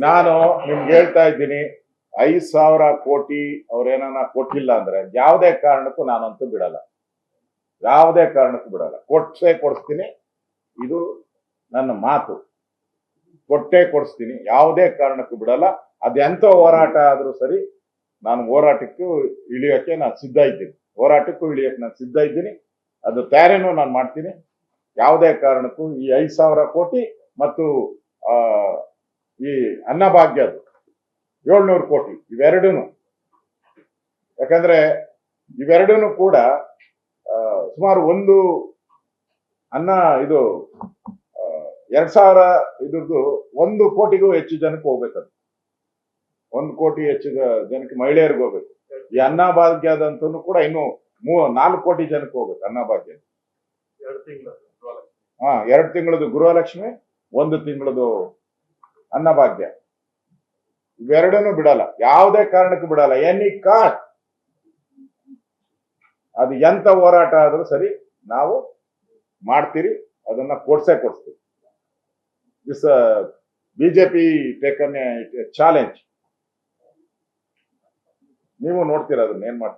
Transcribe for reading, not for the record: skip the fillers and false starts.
ನಾನು ನಿಮ್ಗೆ ಹೇಳ್ತಾ ಇದ್ದೀನಿ, 5,000 ಕೋಟಿ ಅವ್ರೇನ ಕೊಟ್ಟಿಲ್ಲ ಅಂದ್ರೆ ಯಾವುದೇ ಕಾರಣಕ್ಕೂ ನಾನಂತೂ ಬಿಡಲ್ಲ. ಯಾವುದೇ ಕಾರಣಕ್ಕೂ ಬಿಡಲ್ಲ. ಕೊಡಿಸ್ತೀನಿ. ಇದು ನನ್ನ ಮಾತು. ಕೊಟ್ಟೇ ಕೊಡಿಸ್ತೀನಿ. ಯಾವುದೇ ಕಾರಣಕ್ಕೂ ಬಿಡಲ್ಲ. ಅದೆಂತ ಹೋರಾಟ ಆದ್ರೂ ಸರಿ, ನಾನು ಹೋರಾಟಕ್ಕೂ ಇಳಿಯೋಕೆ ನಾನು ಸಿದ್ಧ ಇದ್ದೀನಿ. ನಾನು ಸಿದ್ಧ ಇದ್ದೀನಿ. ಅದು ತಯಾರಿನೂ ನಾನು ಮಾಡ್ತೀನಿ. ಯಾವುದೇ ಕಾರಣಕ್ಕೂ ಈ 5,000 ಕೋಟಿ ಮತ್ತು ಈ ಅನ್ನಭಾಗ್ಯದು 700 ಕೋಟಿ ಇವೆರಡೂನು, ಯಾಕಂದ್ರೆ ಇವೆರಡೂನು ಕೂಡ ಸುಮಾರು ಒಂದು ಅನ್ನ ಇದು 2,000 ಇದ್ರದ್ದು 1 ಕೋಟಿಗೂ ಹೆಚ್ಚು ಜನಕ್ಕೆ ಹೋಗ್ಬೇಕದು. 1 ಕೋಟಿ ಹೆಚ್ಚು ಜನಕ್ಕೆ ಮಹಿಳೆಯರಿಗೆ ಹೋಗ್ಬೇಕು. ಈ ಅನ್ನಭಾಗ್ಯದಂತೂ ಕೂಡ ಇನ್ನು 4 ಕೋಟಿ ಜನಕ್ಕೆ ಹೋಗ್ಬೇಕು ಅನ್ನಭಾಗ್ಯ. 2 ತಿಂಗಳದು ಗೃಹಲಕ್ಷ್ಮಿ, 1 ತಿಂಗಳದು ಅನ್ನಭಾಗ್ಯ. ಇವೆರಡನ್ನು ಬಿಡಲ್ಲ. ಯಾವುದೇ ಕಾರಣಕ್ಕೂ ಬಿಡಲ್ಲ. ಎನಿ ಕಾಸ್ಟ್, ಅದು ಎಂತ ಹೋರಾಟ ಆದ್ರೂ ಸರಿ ನಾವು ಮಾಡ್ತೀರಿ. ಅದನ್ನ ಕೊಡಿಸ್ತೀವಿ. This BJP taken a challenge. ನೀವು ನೋಡ್ತೀರಾ ಅದನ್ನ ಏನ್ ಮಾಡ್ತೀರಾ.